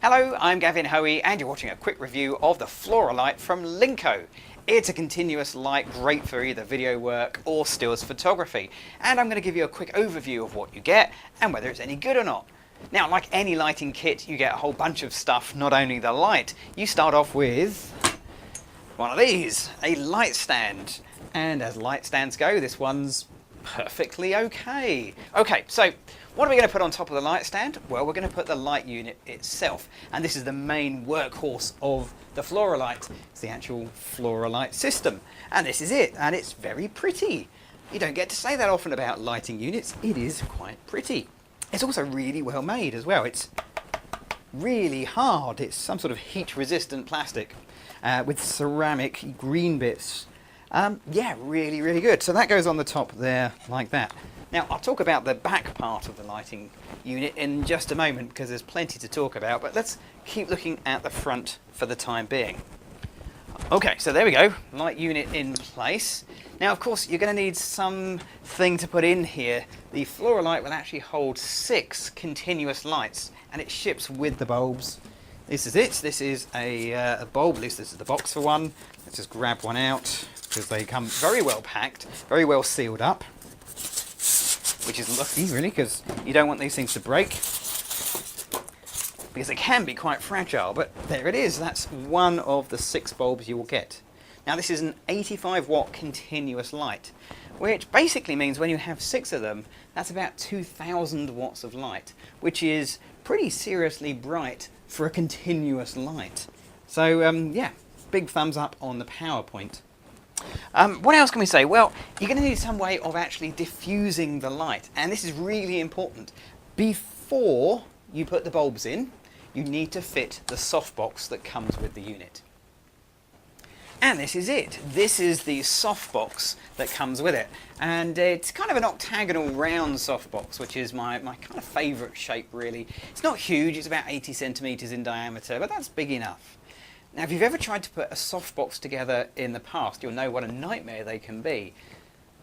Hello, I'm Gavin Hoey and you're watching a quick review of the Fluorescent from Linco. It's a continuous light, great for either video work or stills photography, and I'm going to give you a quick overview of what you get and whether it's any good or not. Now, like any lighting kit, you get a whole bunch of stuff, not only the light. You start off with one of these, a light stand, and as light stands go, this one's perfectly okay. Okay, so what are we going to put on top of the light stand? Well, we're going to put the light unit itself, and this is the main workhorse of the Fluorescent. It's the actual Fluorescent system, and this is it, and it's very pretty. You don't get to say that often about lighting units. It is quite pretty. It's also really well made as well. It's really hard. It's some sort of heat-resistant plastic with ceramic green bits. Yeah, really, really good. So that goes on the top there like that. Now, I'll talk about the back part of the lighting unit in just a moment because there's plenty to talk about, but let's keep looking at the front for the time being. Okay, so there we go, light unit in place. Now, of course, you're going to need something to put in here. The Fluorescent will actually hold 6 continuous lights, and it ships with the bulbs. This is it. This is a bulb, at least this is the box for one. Let's just grab one out because they come very well packed, very well sealed up. Which is lucky, really, because you don't want these things to break, because they can be quite fragile. But there it is. That's one of the 6 bulbs you will get. Now, this is an 85-watt continuous light, which basically means when you have 6 of them, that's about 2,000 watts of light, which is pretty seriously bright for a continuous light. So, yeah, big thumbs up on the power point. What else can we say? Well, you're going to need some way of actually diffusing the light, and this is really important. Before you put the bulbs in, you need to fit the softbox that comes with the unit. And this is it. This is the softbox that comes with it, and it's kind of an octagonal round softbox, which is my kind of favourite shape, really. It's not huge, it's about 80 centimetres in diameter, but that's big enough. Now, if you've ever tried to put a softbox together in the past, you'll know what a nightmare they can be.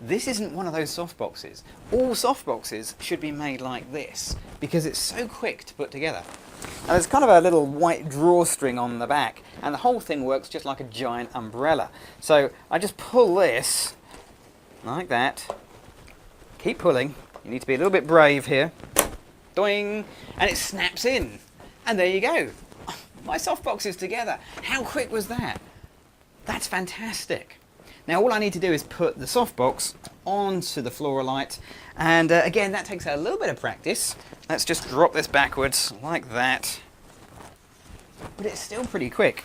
This isn't one of those softboxes. All softboxes should be made like this because it's so quick to put together. And there's kind of a little white drawstring on the back, and the whole thing works just like a giant umbrella. So I just pull this like that. Keep pulling. You need to be a little bit brave here. Doing, and it snaps in. And there you go. My softbox is together. How quick was that? That's fantastic. Now, all I need to do is put the softbox onto the Fluorescent, and again, that takes a little bit of practice. Let's just drop this backwards like that. But it's still pretty quick.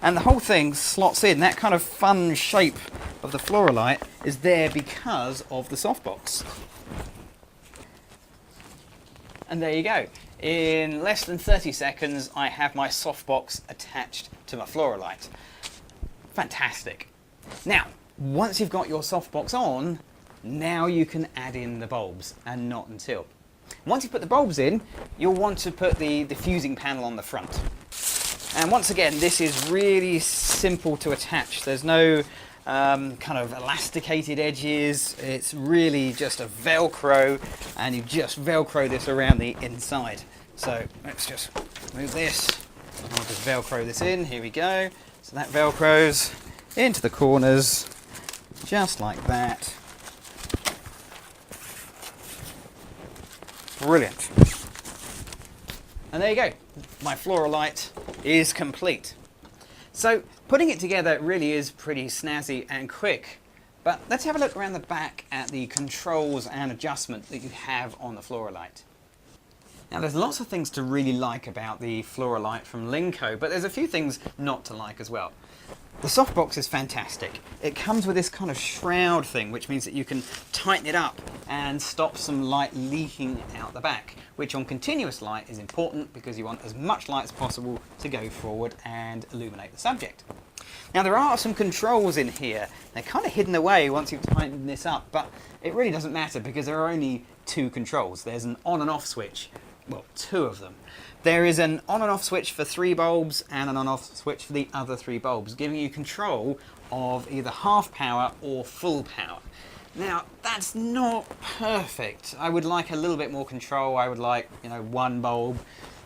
And the whole thing slots in. That kind of fun shape of the Fluorescent is there because of the softbox. And there you go. In less than 30 seconds, I have my softbox attached to my Fluorescent. Fantastic. Now, once you've got your softbox on, now you can add in the bulbs, and not until. Once you put the bulbs in, you'll want to put the diffusing panel on the front. And once again, this is really simple to attach. There's no kind of elasticated edges. It's really just a Velcro, and you just Velcro this around the inside. So let's just move this. I'll just Velcro this in. Here we go. So that Velcros into the corners, just like that. Brilliant. And there you go. My Fluorescent is complete. So putting it together really is pretty snazzy and quick. But let's have a look around the back at the controls and adjustment that you have on the Fluorescent. Now, there's lots of things to really like about the Fluorescent from Linco, but there's a few things not to like as well. The softbox is fantastic. It comes with this kind of shroud thing, which means that you can tighten it up and stop some light leaking out the back, which on continuous light is important because you want as much light as possible to go forward and illuminate the subject. Now, there are some controls in here. They're kind of hidden away once you've tightened this up, but it really doesn't matter because there are only 2 controls. There's an on and off switch. Well, 2 of them. There is an on and off switch for 3 bulbs and an on off switch for the other 3 bulbs, giving you control of either half power or full power. Now, that's not perfect. I would like a little bit more control. I would like, 1 bulb,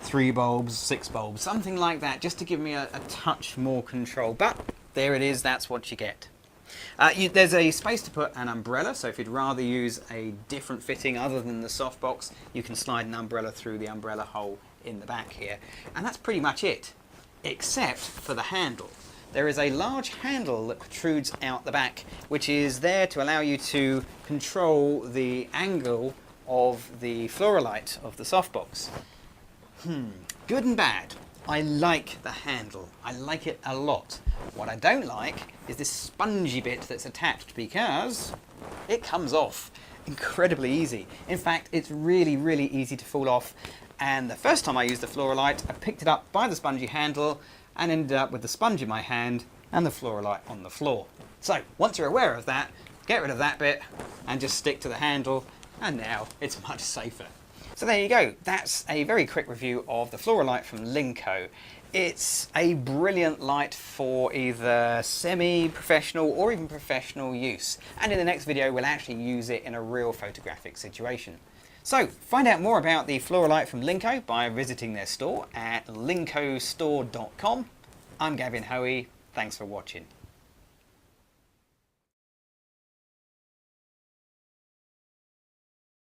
3 bulbs, 6 bulbs, something like that, just to give me a touch more control. But there it is, that's what you get. There's a space to put an umbrella, so if you'd rather use a different fitting other than the softbox, you can slide an umbrella through the umbrella hole in the back here. And that's pretty much it, except for the handle. There is a large handle that protrudes out the back, which is there to allow you to control the angle of the Fluorolight of the softbox. Good and bad. I like the handle. I like it a lot. What I don't like is this spongy bit that's attached, because it comes off incredibly easy. In fact, it's really, really easy to fall off. And the first time I used the Fluorolight, I picked it up by the spongy handle and ended up with the sponge in my hand and the Fluorolight on the floor. So once you're aware of that, get rid of that bit and just stick to the handle, and now it's much safer. So there you go, that's a very quick review of the Fluorolight from Linco. It's a brilliant light for either semi-professional or even professional use. And in the next video, we'll actually use it in a real photographic situation. So find out more about the Fluorolight from Linco by visiting their store at lincostore.com. I'm Gavin Hoey, thanks for watching.